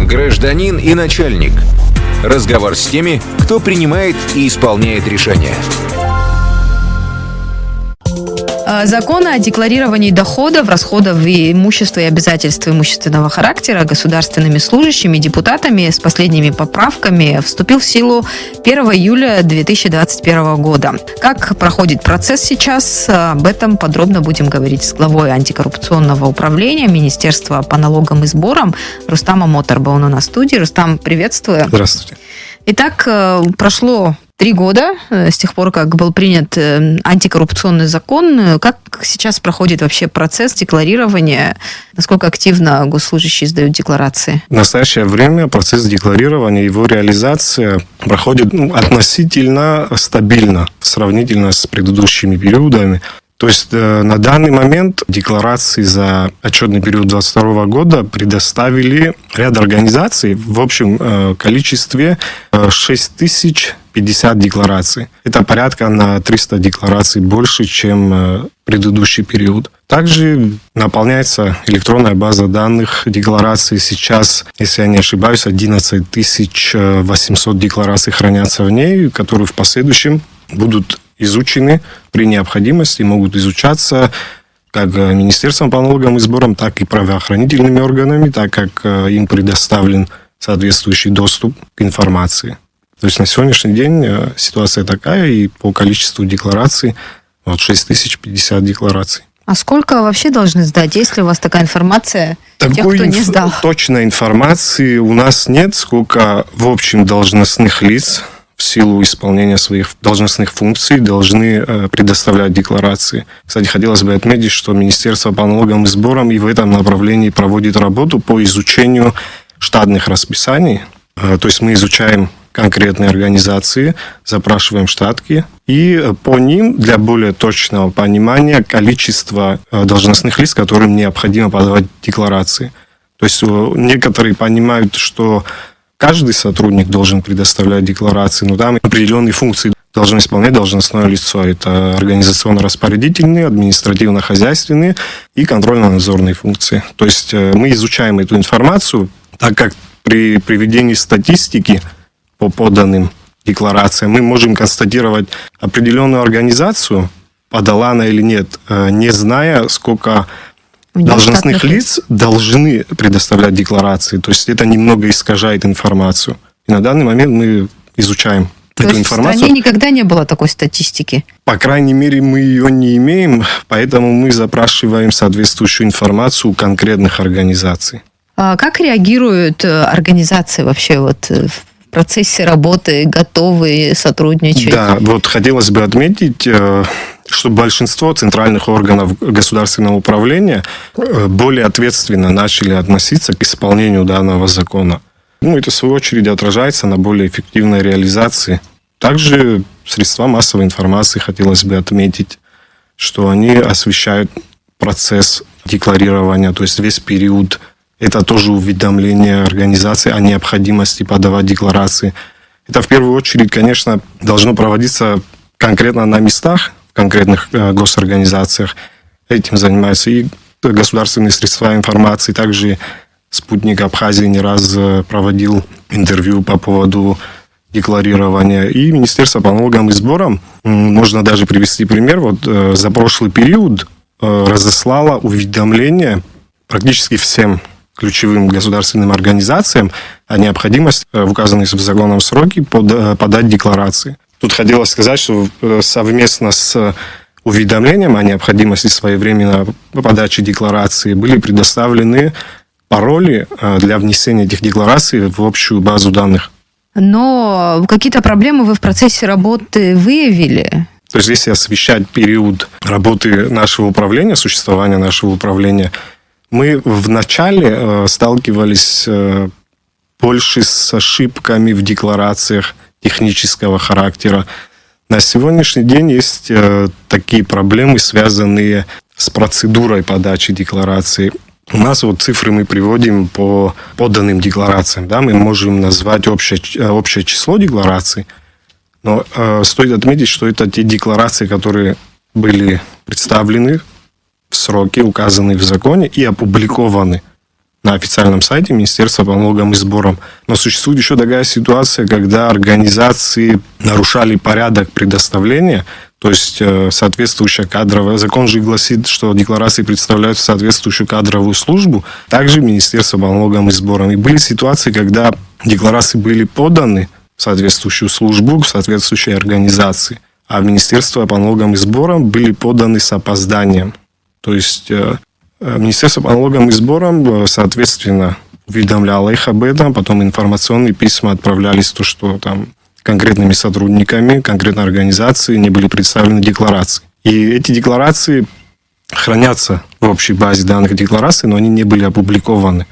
Гражданин и начальник. Разговор с теми, кто принимает и исполняет решения. Закон о декларировании доходов, расходов и имущества и обязательств имущественного характера государственными служащими и депутатами с последними поправками вступил в силу 1 июля 2021 года. Как проходит процесс сейчас, об этом подробно будем говорить с главой антикоррупционного управления Министерства по налогам и сборам Рустамом Отарбо. Он у нас в студии. Рустам, приветствую. Здравствуйте. Итак, прошло 3 года с тех пор, как был принят антикоррупционный закон. Как сейчас проходит вообще процесс декларирования? Насколько активно госслужащие сдают декларации? В настоящее время процесс декларирования, его реализация проходит относительно стабильно, сравнительно с предыдущими периодами. То есть на данный момент декларации за отчетный период 2022 года предоставили ряд организаций в общем количестве 6050 деклараций. Это порядка на 300 деклараций больше, чем предыдущий период. Также наполняется электронная база данных деклараций. Сейчас, если я не ошибаюсь, 11 800 деклараций хранятся в ней, которые в последующем будут изучены при необходимости, могут изучаться как Министерством по налогам и сборам, так и правоохранительными органами, так как им предоставлен соответствующий доступ к информации. То есть на сегодняшний день ситуация такая, и по количеству деклараций 6050 деклараций. А сколько вообще должны сдать, если у вас такая информация, тех, кто не сдал? Точной информации у нас нет, сколько в общем должностных лиц в силу исполнения своих должностных функций должны предоставлять декларации. Кстати, хотелось бы отметить, что Министерство по налогам и сборам и в этом направлении проводит работу по изучению штатных расписаний. То есть мы изучаем конкретные организации, запрашиваем штатки, и по ним для более точного понимания количества должностных лиц, которым необходимо подавать декларации. То есть некоторые понимают, что каждый сотрудник должен предоставлять декларации, но там определенные функции должно исполнять должностное лицо. Это организационно-распорядительные, административно-хозяйственные и контрольно-надзорные функции. То есть мы изучаем эту информацию, так как при приведении статистики по поданным декларациям мы можем констатировать определенную организацию, подала она или нет, не зная, сколько должностных лиц должны предоставлять декларации. То есть это немного искажает информацию. И на данный момент мы изучаем эту информацию. В стране никогда не было такой статистики? По крайней мере, мы ее не имеем, поэтому мы запрашиваем соответствующую информацию у конкретных организаций. А как реагируют организации вообще в процессе работы, готовы сотрудничать? Да, хотелось бы отметить, что большинство центральных органов государственного управления более ответственно начали относиться к исполнению данного закона. Это, в свою очередь, отражается на более эффективной реализации. Также средства массовой информации, хотелось бы отметить, что они освещают процесс декларирования, то есть весь период. Это тоже уведомление организации о необходимости подавать декларации. Это, в первую очередь, конечно, должно проводиться конкретно на местах, в конкретных госорганизациях. Этим занимаются и государственные средства информации. Также «Спутник Абхазии» не раз проводил интервью по поводу декларирования. И Министерство по налогам и сборам, можно даже привести пример, за прошлый период разослало уведомление практически всем ключевым государственным организациям о необходимости в указанные законом сроки подать декларации. Тут хотелось сказать, что совместно с уведомлением о необходимости своевременной подачи декларации были предоставлены пароли для внесения этих деклараций в общую базу данных. Но какие-то проблемы вы в процессе работы выявили? То есть, если освещать период работы нашего управления, существования нашего управления, мы вначале сталкивались больше с ошибками в декларациях технического характера. На сегодняшний день есть такие проблемы, связанные с процедурой подачи декларации. У нас цифры мы приводим по поданным декларациям. Да? Мы можем назвать общее число деклараций, но стоит отметить, что это те декларации, которые были представлены в сроки, указанные в законе, и опубликованы на официальном сайте Министерства по налогам и сборам. Но существует еще такая ситуация, когда организации нарушали порядок предоставления, то есть соответствующая кадровая... Закон же гласит, что декларации представляют соответствующую кадровую службу, также Министерство по налогам и сборам. И были ситуации, когда декларации были поданы в соответствующую службу, в соответствующей организации, а в Министерство по налогам и сборам были поданы с опозданием. То есть Министерство по налогам и сборам, соответственно, уведомляло их об этом, потом информационные письма отправлялись, то, что там конкретными сотрудниками, конкретной организации не были представлены декларации. И эти декларации хранятся в общей базе данных деклараций, но они не были опубликованы,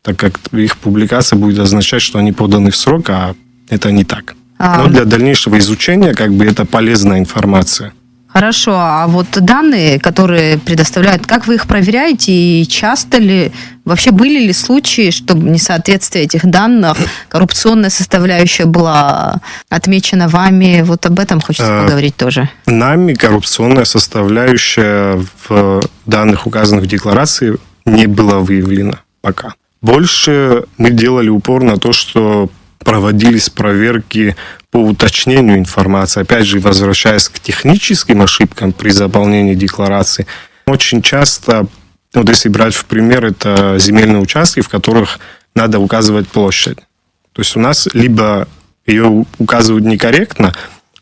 так как их публикация будет означать, что они поданы в срок, а это не так. Но для дальнейшего изучения это полезная информация. Хорошо, а вот данные, которые предоставляют, как вы их проверяете и часто ли, вообще были ли случаи, чтобы несоответствие этих данных, коррупционная составляющая была отмечена вами? Вот об этом хочется поговорить тоже. Нами коррупционная составляющая в данных, указанных в декларации, не была выявлена пока. Больше мы делали упор на то, что проводились проверки по уточнению информации. Опять же, возвращаясь к техническим ошибкам при заполнении декларации, очень часто, если брать в пример, это земельные участки, в которых надо указывать площадь. То есть у нас либо ее указывают некорректно,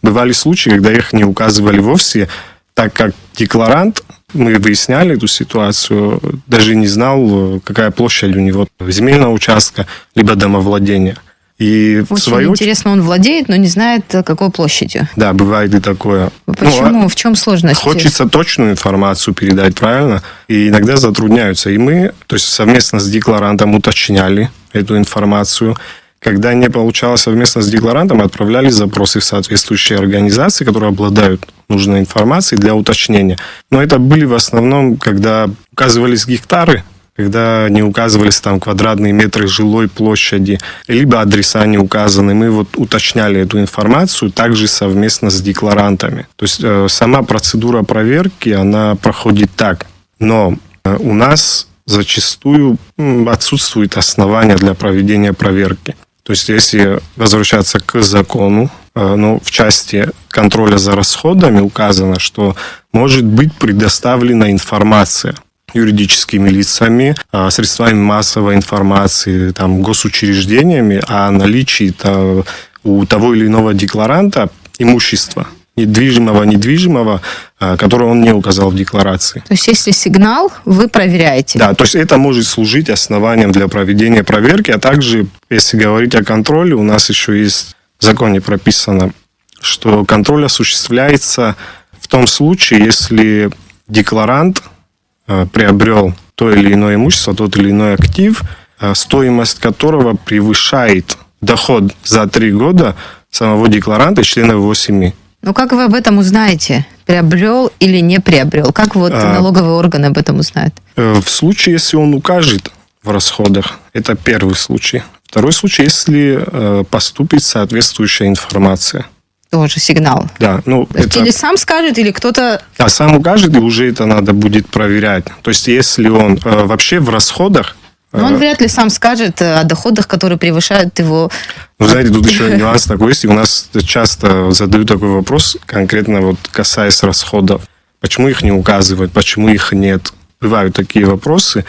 бывали случаи, когда их не указывали вовсе, так как декларант, мы выясняли эту ситуацию, даже не знал, какая площадь у него земельного участка, либо домовладения. И очень в свою интересно, он владеет, но не знает, какой площадью. Да, бывает и такое. Почему? В чем сложность? Хочется точную информацию передать, правильно? И иногда затрудняются. И мы, то есть совместно с декларантом уточняли эту информацию. Когда не получалось совместно с декларантом, отправляли запросы в соответствующие организации, которые обладают нужной информацией для уточнения. Но это были в основном, когда указывались гектары, когда не указывались там квадратные метры жилой площади, либо адреса не указаны. Мы уточняли эту информацию также совместно с декларантами. То есть сама процедура проверки, она проходит так. Но у нас зачастую отсутствует основания для проведения проверки. То есть если возвращаться к закону, в части контроля за расходами указано, что может быть предоставлена информация юридическими лицами, средствами массовой информации, госучреждениями о наличии у того или иного декларанта имущества, недвижимого, которое он не указал в декларации. То есть, если сигнал, вы проверяете? Да, то есть это может служить основанием для проведения проверки, а также, если говорить о контроле, у нас еще есть в законе прописано, что контроль осуществляется в том случае, если декларант приобрел то или иное имущество, тот или иной актив, стоимость которого превышает доход за 3 года самого декларанта и членов его семьи. Ну, как вы об этом узнаете? Приобрел или не приобрел? Как налоговые органы об этом узнают? В случае, если он укажет в расходах, это первый случай. Второй случай, если поступит соответствующая информация. Тоже сигнал. Да, Или сам скажет, или кто-то... сам укажет, и уже это надо будет проверять. То есть, если он вообще в расходах... Но он вряд ли сам скажет о доходах, которые превышают его... Знаете, тут еще нюанс такой есть. И у нас часто задают такой вопрос, конкретно касаясь расходов. Почему их не указывают, почему их нет? Бывают такие вопросы.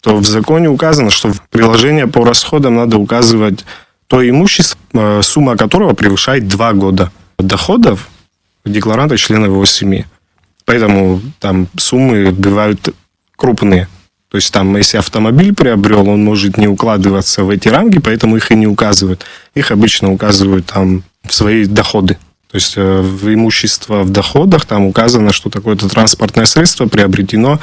То в законе указано, что в приложение по расходам надо указывать то имущество, сумма которого превышает 2 года доходов декларанта и членов его семьи. Поэтому там суммы бывают крупные. То есть если автомобиль приобрел, он может не укладываться в эти рамки, поэтому их и не указывают. Их обычно указывают в свои доходы. То есть в имущество в доходах там указано, что такое-то транспортное средство приобретено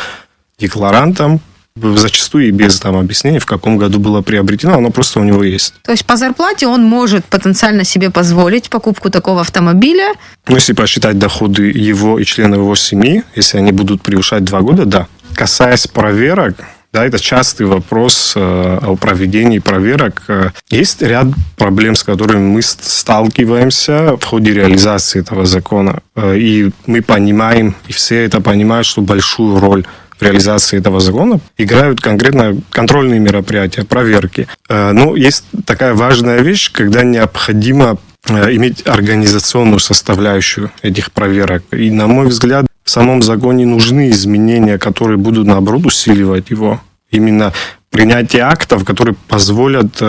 декларантом, зачастую и без объяснений, в каком году было приобретено, оно просто у него есть. То есть по зарплате он может потенциально себе позволить покупку такого автомобиля? Если посчитать доходы его и членов его семьи, если они будут превышать 2 года, да. Касаясь проверок, это частый вопрос о проведении проверок. Есть ряд проблем, с которыми мы сталкиваемся в ходе реализации этого закона. И мы понимаем, и все это понимают, что большую роль в реализации этого закона играют конкретно контрольные мероприятия, проверки. Но есть такая важная вещь, когда необходимо иметь организационную составляющую этих проверок. И, на мой взгляд, в самом законе нужны изменения, которые будут, наоборот, усиливать его. Именно принятие актов, которые позволят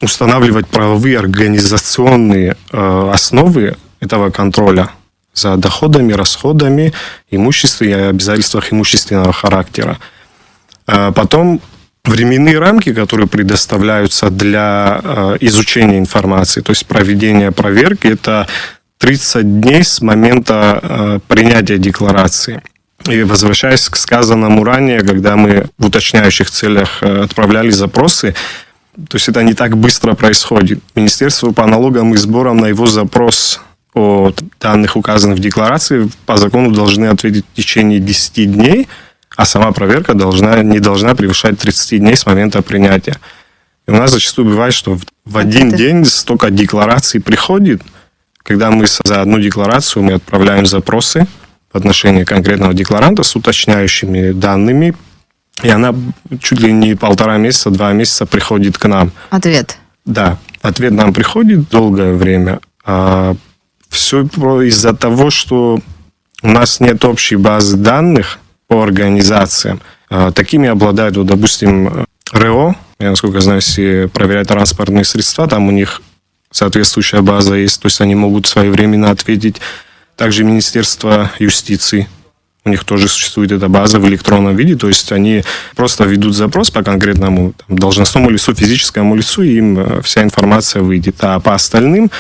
устанавливать правовые организационные основы этого контроля за доходами, расходами, имуществом и обязательствах имущественного характера. Потом временные рамки, которые предоставляются для изучения информации, то есть проведения проверки, это 30 дней с момента принятия декларации. И возвращаясь к сказанному ранее, когда мы в уточняющих целях отправляли запросы, то есть это не так быстро происходит. Министерство по налогам и сборам на его запрос о данных, указанных в декларации, по закону должны ответить в течение 10 дней, а сама проверка не должна превышать 30 дней с момента принятия. И у нас зачастую бывает, что в один день столько деклараций приходит, когда мы за одну декларацию мы отправляем запросы в отношении конкретного декларанта с уточняющими данными, и она чуть ли не 1,5 месяца, 2 месяца приходит к нам. Ответ. Да, ответ нам приходит долгое время. Все из-за того, что у нас нет общей базы данных по организациям. Такими обладают, допустим, РЭО. Я, насколько знаю, если проверять транспортные средства, там у них соответствующая база есть, то есть они могут своевременно ответить. Также Министерство юстиции. У них тоже существует эта база в электронном виде, то есть они просто ведут запрос по конкретному должностному лицу, физическому лицу, и им вся информация выйдет. А по остальным,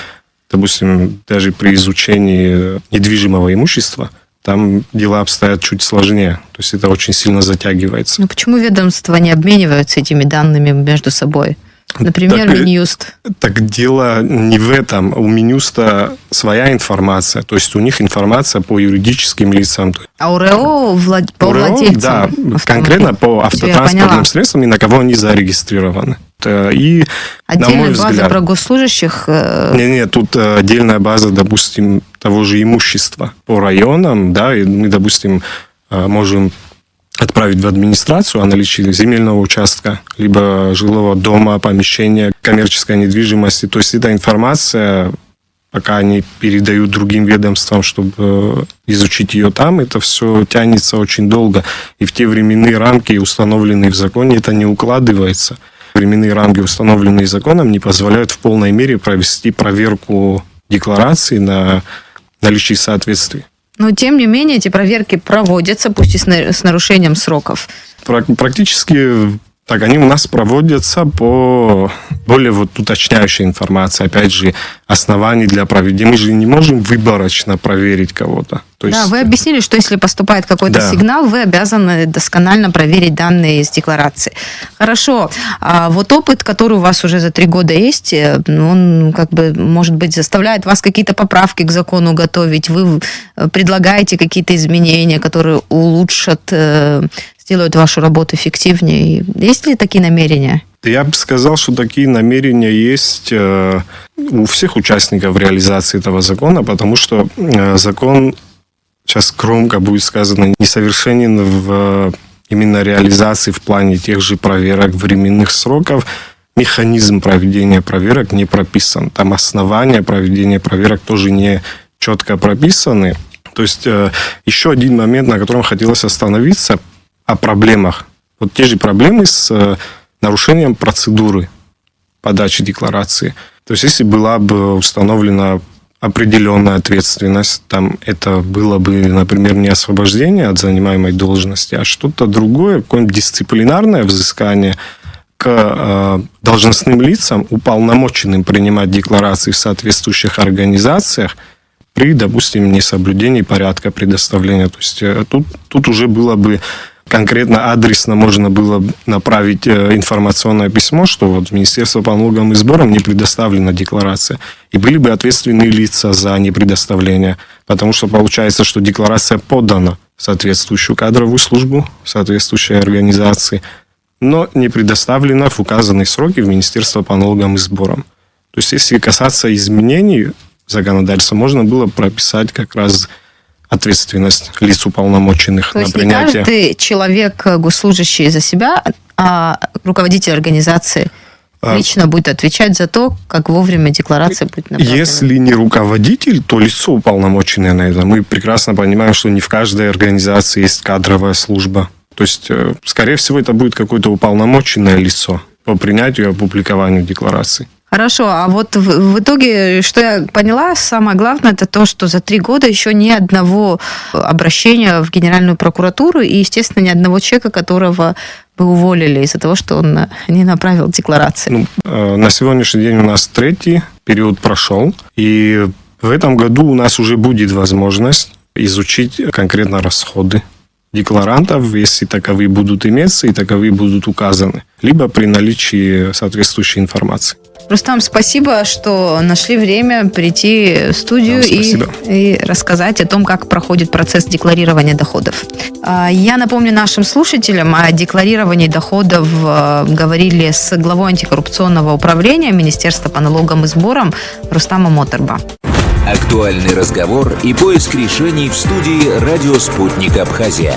допустим, даже при изучении недвижимого имущества, там дела обстоят чуть сложнее. То есть это очень сильно затягивается. Но почему ведомства не обмениваются этими данными между собой? Например, Минюст. Так дело не в этом. У Минюста своя информация. То есть у них информация по юридическим лицам. А у РЭО по владельцам? Да, конкретно по автотранспортным средствам и на кого они зарегистрированы. И, отдельная на мой взгляд, база про госслужащих? Нет, тут отдельная база, допустим, того же имущества по районам, да, и мы, допустим, можем отправить в администрацию о наличии земельного участка, либо жилого дома, помещения, коммерческой недвижимости. То есть эта информация, пока они передают другим ведомствам, чтобы изучить ее там, это все тянется очень долго. И в те временные рамки, установленные в законе, это не укладывается. Временные рамки, установленные законом, не позволяют в полной мере провести проверку декларации на наличие соответствий. Но, тем не менее, эти проверки проводятся, пусть и с нарушением сроков. Практически так, они у нас проводятся по более уточняющей информации. Опять же, оснований для проведения. Мы же не можем выборочно проверить кого-то. То есть, да, вы объяснили, что если поступает какой-то сигнал, вы обязаны досконально проверить данные из декларации. Хорошо. А вот опыт, который у вас уже за 3 года есть, он, может быть, заставляет вас какие-то поправки к закону готовить. Вы предлагаете какие-то изменения, которые улучшат, сделают вашу работу эффективнее. Есть ли такие намерения? Я бы сказал, что такие намерения есть у всех участников реализации этого закона, потому что закон, сейчас громко будет сказано, несовершенен в именно реализации в плане тех же проверок, временных сроков. Механизм проведения проверок не прописан. Там основания проведения проверок тоже не четко прописаны. То есть еще один момент, на котором хотелось остановиться, о проблемах. Вот те же проблемы с нарушением процедуры подачи декларации. То есть, если была бы установлена определенная ответственность, там это было бы, например, не освобождение от занимаемой должности, а что-то другое, какое-нибудь дисциплинарное взыскание к должностным лицам, уполномоченным принимать декларации в соответствующих организациях при, допустим, несоблюдении порядка предоставления. То есть, тут уже было бы конкретно адресно можно было направить информационное письмо, что вот в Министерство по налогам и сборам не предоставлена декларация. И были бы ответственные лица за непредоставление. Потому что получается, что декларация подана в соответствующую кадровую службу, в соответствующей организации, но не предоставлена в указанные сроки в Министерство по налогам и сборам. То есть, если касаться изменений законодательства, можно было прописать как раз ответственность лиц уполномоченных То на есть не принятие. каждый человек, госслужащий за себя, а руководитель организации лично будет отвечать за то, как вовремя декларация будет направлена. Если не руководитель, то лицо уполномоченное на это. Мы прекрасно понимаем, что не в каждой организации есть кадровая служба. То есть, скорее всего, это будет какое-то уполномоченное лицо по принятию и опубликованию декларации. Хорошо, а вот в итоге, что я поняла, самое главное, это то, что за 3 года еще ни одного обращения в Генеральную прокуратуру и, естественно, ни одного человека, которого вы уволили из-за того, что он не направил декларации. На сегодняшний день у нас 3-й период прошел, и в этом году у нас уже будет возможность изучить конкретно расходы декларантов, если таковые будут иметься и таковые будут указаны, либо при наличии соответствующей информации. Рустам, спасибо, что нашли время прийти в студию и рассказать о том, как проходит процесс декларирования доходов. Я напомню нашим слушателям, о декларировании доходов говорили с главой антикоррупционного управления Министерства по налогам и сборам Рустамом Отарба. Актуальный разговор и поиск решений в студии «Радио Спутник Абхазия».